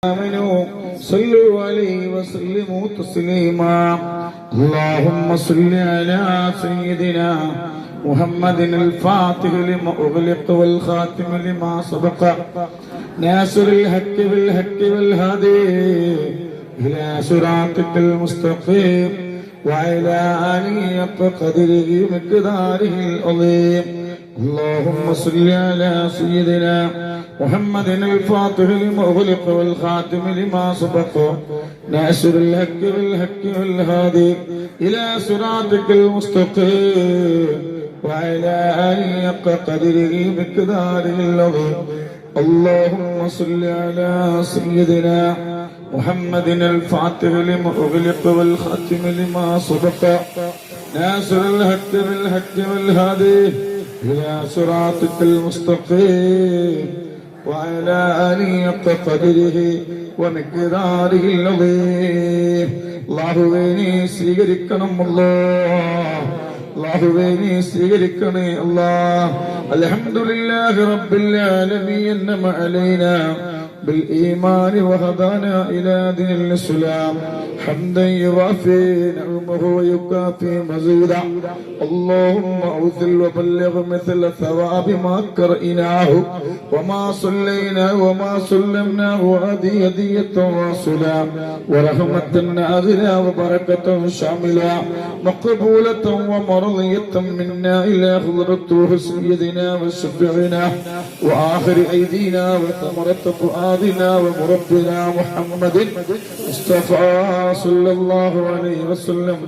آمنوا صلوا عليه وسلموا تسليما. اللهم صل على سيدنا محمد الفاتح لما أغلق والخاتم لما سبق ناصر الحق بالحق والهادي إلى صراطك المستقيم وعلى آله حق قدره ومقداره العظيم. اللهم صل على سيدنا محمد الفاتح لما أغلق والخاتم لما سبق ناصر الحق بالحق والهادي إلى صراطك المستقيم وعلى آله حق قدره ومقداره العظيم. اللهم صل على سيدنا محمد الفاتح لما أغلق والخاتم لما سبق ناصر الحق بالحق والهادي إلى صراطك المستقيم وعلى آله حق قدره ومقداره العظيم. അല്ലാഹുവേ നീ സ്വീകരിക്കണം അല്ലാഹ്, അല്ലാഹുവേ നീ സ്വീകരിക്കണേ അല്ലാഹ്. അൽഹംദുലില്ലാഹി റബ്ബിൽ ആലമീൻ അലൈനാ بالإيمان وهدانا إلى دين الإسلام حمدا يوافي نعمه ويكافي مزيدا. اللهم أوصل وبلغ مثل ثواب ما قرأناه وما صلينا وما سلمناه هدية واصلا ورحمة نازلة وبركة شاملة مقبولة ومرضية منا إلى حضرة سيدنا وشفيعنا وآخر أيدينا وثمرة فؤادنا ومربنا محمد مصطفى صلى الله عليه وسلم.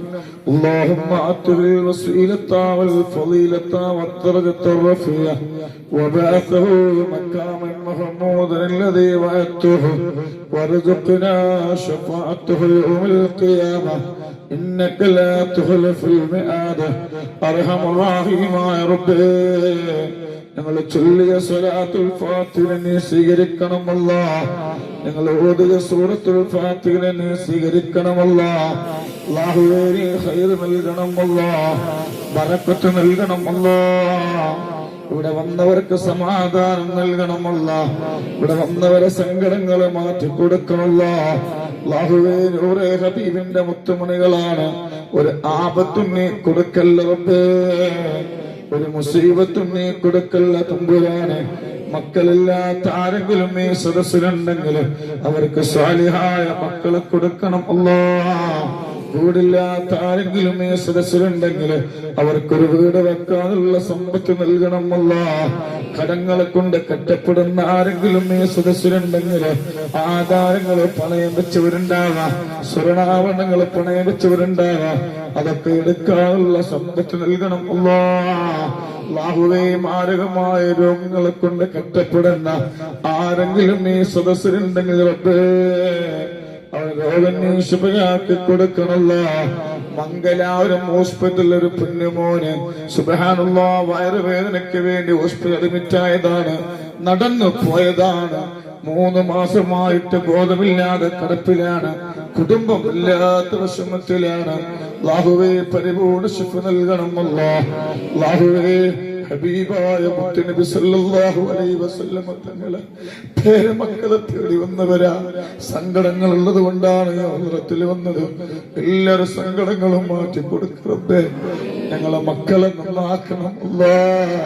اللهم أعطه الوسيلة والفضيلة والدرجة الرفيعة وبعثه مكانا محمودا الذي وعدته وارزقنا شفاعته يوم القيامة إنك لا تخلف الميعاد. أرحم الراحمين يا ربي ഞങ്ങൾ ചൊല്ലിയ സ്വലാത്തുൽ ഫാത്തിഹ നീ സ്വീകരിക്കണം അല്ലാഹ്, ഞങ്ങൾ ഓതിയ സൂറത്തുൽ ഫാത്തിഹ നീ സ്വീകരിക്കണം അല്ലാഹ്. അല്ലാഹുവേ നീ ഖൈർ നൽകണം അല്ലാഹ്, ബറക്കത്ത് നൽകണം അല്ലാഹ്. ഇവിടെ വന്നവർക്ക് സമാധാനം നൽകണം അല്ലാഹ്, ഇവിടെ വന്നവരെ സങ്കടങ്ങൾ മാറ്റി കൊടുക്കണം അല്ലാഹ്. അല്ലാഹുവേ നൂറേ ഹബീബിന്റെ മുത്തുമണികളാണ്, ഒരു ആപത്തും നീ കൊടുക്കല്ല റബ്ബേ, ഒരു മുസീബത്തും നീ കൊടുക്കല്ല തമ്പുരാനെ. മക്കളില്ലാത്ത ആരെങ്കിലും ഈ സദസ്സിലുണ്ടെങ്കിൽ അവർക്ക് സാലിഹായ മക്കളെ കൊടുക്കണം അല്ലാഹ്. വീടില്ലാത്ത ആരെങ്കിലും ഈ സദസ്സിലുണ്ടെങ്കിൽ അവർക്കൊരു വീട് വെക്കാനുള്ള സമ്പത്ത് നൽകണം അല്ലാഹ്. കടങ്ങളെ കൊണ്ട് കഷ്ടപ്പെടുന്ന ആരെങ്കിലും ഈ സദസ്സിലുണ്ടെങ്കിൽ ആധാരങ്ങൾ പണയം വെച്ചവരുണ്ടാകാം, സ്വർണാഭരണങ്ങൾ പണയം വെച്ചവരുണ്ടാകാം, അതൊക്കെ എടുക്കാനുള്ള സമ്പത്ത് നൽകണം അല്ലാഹ്. അല്ലാഹുവേ മാരകമായ രോഗങ്ങളെ കൊണ്ട് കഷ്ടപ്പെടുന്ന ആരെങ്കിലും ഈ സദസ്സിലുണ്ടെങ്കിൽ റബ്ബേ അവൻ രോഗം നീ ശുഭയാക്കി കൊടുക്കണല്ലോ. മംഗലാപുരം ഹോസ്പിറ്റലിൽ ഒരു പുണ്യമോന് സുബ്ഹാനല്ലാഹ് വയറുവേദനയ്ക്ക് വേണ്ടി ഹോസ്പിറ്റൽ അഡ്മിറ്റായതാണ്, നടന്നു പോയതാണ്. 3 മാസമായിട്ട് ബോധമില്ലാതെ കിടപ്പിലാണ്, കുടുംബം ഇല്ലാത്ത വിഷമത്തിലാണ്. അല്ലാഹുവേ പരിപൂർണ്ണ ശിഫ നൽകണം അല്ലാഹ്. അല്ലാഹുവേ ഹബീബായ മുത്തുനബി സല്ലല്ലാഹു അലൈഹി വസല്ലം തങ്ങളെ പേരമക്കളെ തേടി വന്നവരാ. സങ്കടങ്ങൾ ഉള്ളത് കൊണ്ടാണ് യാത്രത്തിൽ വന്നത്. എല്ലാവരും സങ്കടങ്ങളും മാറ്റി കൊടുക്കണം റബ്ബേ. ഞങ്ങളെ മക്കളെ നന്നാക്കണം അല്ലാഹ്,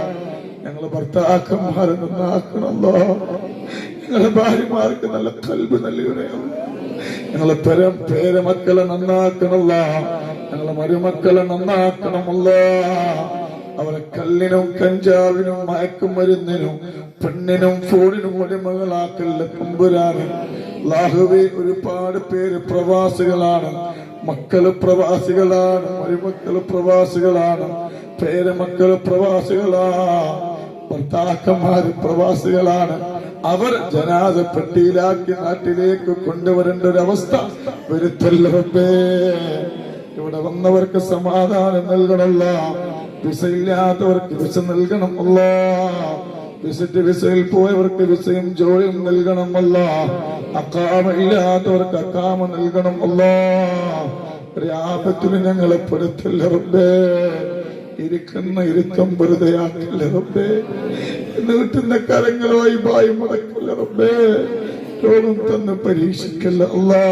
ഞങ്ങളെ ഭർത്താക്കന്മാരെ നന്നാക്കണം അല്ലാഹ്, ഞങ്ങളെ ഭാര്യമാർക്ക് നല്ല ഖൽബ് നൽകണേ. ഞങ്ങളെ പേരമക്കളെ നന്നാക്കണം അല്ലാഹ്, ഞങ്ങളെ മരുമക്കളെ നന്നാക്കണം അല്ലാഹ്. അവരെ കല്ലിനും കഞ്ചാവിനും മയക്കുമരുന്നിനും പെണ്ണിനും ഫോണിനും അടിമകളാക്കല്ല തമ്പുരാനെ. അല്ലാഹുവേ ഒരുപാട് പേര് പ്രവാസികളാണ്, മക്കള് പ്രവാസികളാണ്, മരുമക്കള് പ്രവാസികളാണ്, പേരമക്കള് പ്രവാസികളാണ്, ഭർത്താക്കന്മാര് പ്രവാസികളാണ്. അവർ ജനാസ പെട്ടിയിലാക്കി നാട്ടിലേക്ക് കൊണ്ടുവരേണ്ട ഒരു അവസ്ഥ വരുത്തല്ല റബ്ബേ. ഇവിടെ വന്നവർക്ക് സമാധാനം നൽകണമല്ലോ, വിസയില്ലാത്തവർക്ക് വിസ നൽകണം അല്ലാഹ്, വിസയിൽ പോയവർക്ക് വിസയും ജോലിയും നൽകണം അല്ലാഹ്, അഖാമ ഇല്ലാത്തവർക്ക് അഖാമ നൽകണം അല്ലാഹ്. ഒരു ആപത്തിന് ഞങ്ങളെ പെടുത്തല്ല റബ്ബേ, ഇരിക്കുന്ന ഇരുത്തം വെറുതെയാക്കില്ല റബ്ബേ, നീട്ടുന്ന കരങ്ങളുമായി ബായി മുടക്കില്ല റബ്ബേ. രോഗം തന്ന് പരീക്ഷിക്കല്ല അല്ലാ.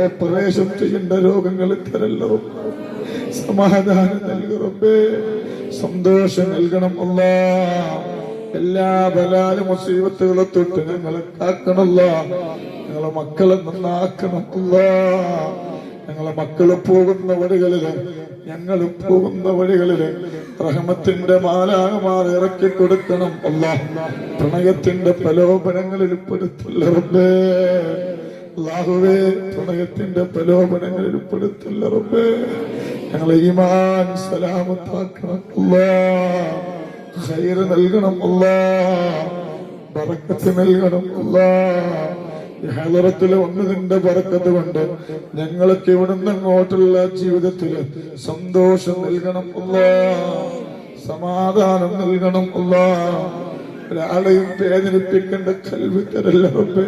ഓപ്പറേഷൻ ചെയ്യേണ്ട രോഗങ്ങൾ തരല്ല റബ്ബേ. സമാധാനം നൽകണം റബ്ബേ. സന്തോഷം നൽകണം അല്ലാ. എല്ലാ ബലാലും മുസീബത്തുകളെ തൊട്ട് ഞങ്ങളെ കാക്കണമല്ല. ഞങ്ങളെ മക്കളെ നന്നാക്കണം അല്ലാ. ഞങ്ങളെ മക്കള് പോകുന്ന വഴികളില്, ഞങ്ങൾ പോകുന്ന വഴികളില് റഹ്മത്തിന്റെ മാലാകമാർ ഇറക്കി കൊടുക്കണം അല്ലാ. പ്രണയത്തിന്റെ പ്രലോഭനങ്ങളിൽ പെടുത്തല്ല റബ്ബേ. അല്ലാഹുവേ, പ്രണയത്തിന്റെ പ്രലോഭനങ്ങളിൽ പെടുത്തല്ല റബ്ബേ. ഞങ്ങളെ ഈമാൻ സലാമത്താക്കണം അല്ലാ. ഖൈർ നൽകണം അല്ലാ. ബറക്കത്ത് നൽകണം അല്ലാ. ഹളറത്തില് വന്നതിന്റെ ബറക്കത്ത് കൊണ്ട് ഞങ്ങൾക്ക് ഇവിടുന്ന് അങ്ങോട്ടുള്ള ജീവിതത്തില് സന്തോഷം നൽകണം അല്ലാ. സമാധാനം നൽകണം അല്ലാ. ഒരാളെയും വേദനിപ്പിക്കേണ്ട കൽബ് തരല്ല റബ്ബേ.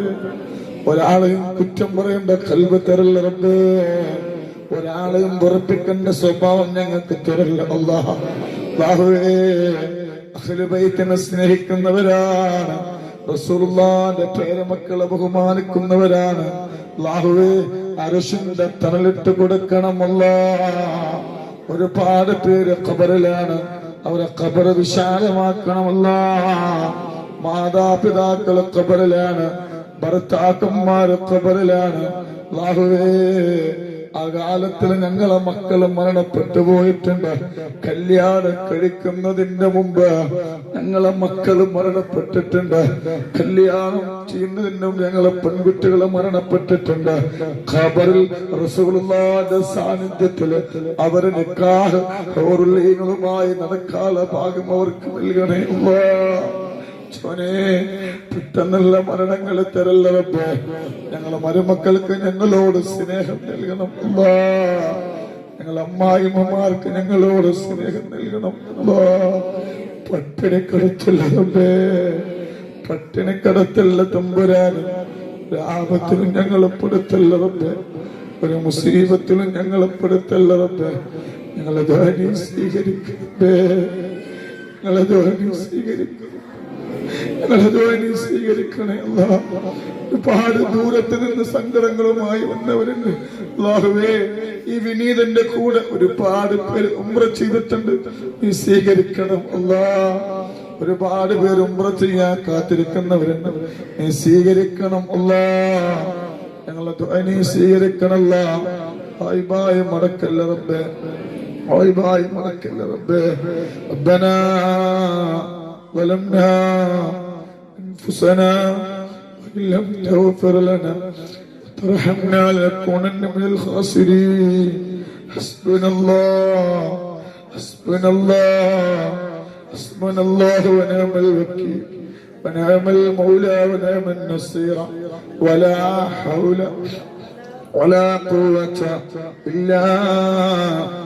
ഒരാളെയും കുറ്റം പറയേണ്ട കൽബ് തരല്ല റബ്ബേ. ഒരാളെയും വെറുപ്പിക്കേണ്ട സ്വഭാവം ഞങ്ങൾക്ക് തരല്ല അല്ലാ. അല്ലാഹുവേ, അഹ്ലു ബൈത്തിനെ സ്നേഹിക്കുന്നവരാണ്. റസൂലുള്ളാഹിന്റെ പേരമക്കളെ ബഹുമാനിക്കുന്നവരാണ്. അല്ലാഹുവേ, അർശിന്റെ തണലിട്ട് കൊടുക്കണം അല്ലാ. ഒരുപാട് പേര് ഖബറിലാണ്. അവരെ ഖബർ വിശാലമാക്കണമല്ലാ. മാതാപിതാക്കൾ ഖബറിലാണ്. ഭർത്താക്കന്മാര് ഖബറിലാണ്. അല്ലാഹുവേ, ആ കാലത്തിൽ ഞങ്ങളെ മക്കള് മരണപ്പെട്ടു പോയിട്ടുണ്ട്. കല്യാണം കഴിക്കുന്നതിന്റെ മുമ്പ് ഞങ്ങളെ മക്കള് മരണപ്പെട്ടിട്ടുണ്ട്. കല്യാണം ചെയ്യുന്നതിന് മുമ്പ് ഞങ്ങളെ പെൺകുട്ടികള് മരണപ്പെട്ടിട്ടുണ്ട്. ഖബറിൽ റസൂലുള്ളാഹിന്റെ സാന്നിധ്യത്തില് അവര് നിക്കാഹ് ഹൂറുൽ-ഈനുമായി നടക്കാനുള്ള ഭാഗ്യം അവർക്ക് നൽകണേ അല്ലാഹ്. പെട്ടെന്നുള്ള മരണങ്ങൾ തരല്ല റബ്ബേ. ഞങ്ങളെ മരുമക്കൾക്ക് ഞങ്ങളോട് സ്നേഹം നൽകണം അല്ലാ. ഞങ്ങളെ അമ്മായിമ്മമാർക്ക് ഞങ്ങളോട് സ്നേഹം നൽകണം അല്ലാ. പട്ടിണി കടത്തല്ല റബ്ബേ. പട്ടിണി കടത്തല്ല തമ്പുരാന്. ഒരു ആപത്തിലും ഞങ്ങളെ പെടുത്തല്ല റബ്ബേ. ഒരു മുസീബത്തിലും ഞങ്ങളെ പെടുത്തല്ല റബ്ബേ. ഞങ്ങളെ ദ്വാനി സ്വീകരിക്കേ. ഞങ്ങളെ ദ്വാനി സ്വീകരിക്കും. ഞങ്ങളെ സ്വീകരിക്കണേ അല്ലാ. ഒരുപാട് ദൂരത്ത് നിന്ന് സങ്കടങ്ങളുമായി വന്നവരുണ്ട് അല്ലാഹുവേ. ഈ വിനീതന്റെ കൂടെ ഒരുപാട് പേര് ഉംറ ചെയ്തിട്ടുണ്ട്. നീ സ്വീകരിക്കണം അല്ലാ. ഒരുപാട് പേര് ഉംറ ചെയ്യാൻ കാത്തിരിക്കുന്നവരുണ്ട്. നീ സ്വീകരിക്കണം അല്ലാ. ഞങ്ങളെ ദുആ സ്വീകരിക്കണല്ല. ആയിബായി മടക്കല്ല റബ്ബേ. ആയിബായി മടക്കല്ല റബ്ബേ. റബ്ബനാ ظلمنا أنفسنا وإن لم تغفر لنا وترحمنا لنكونن من الخاسرين. حسبنا الله حسبنا الله حسبنا الله ونعم الوكيل ونعم المولى ونعم النصير. ولا حول ولا قوة إلا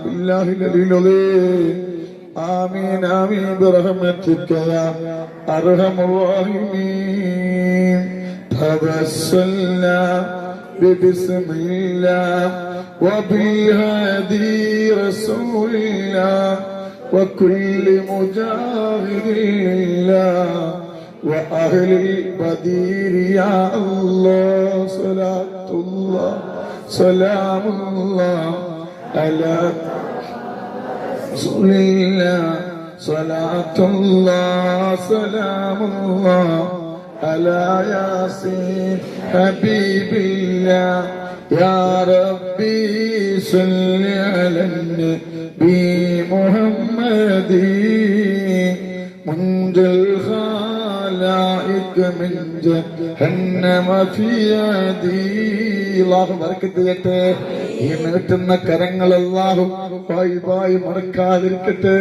بالله العلي العظيم. آمين آمين برحمتك يا أرحم الراحمين. توسلنا ببسم الله وبالهادي رسول الله وكل مجاهد الله وأهل البدير يا الله. صلاة الله سلام الله على رسول الله. صلاة الله سلام الله على ياسين حبيب الله. يا ربي صل على النبي محمد منجى الخلائق من جهنم في يدي. അല്ലാഹു ബർക്കത്ത് ചെയ്യട്ടെ. ഈ നീട്ടുന്ന കരങ്ങൾ അല്ലാഹു വായി മറക്കാതിരിക്കട്ടെ.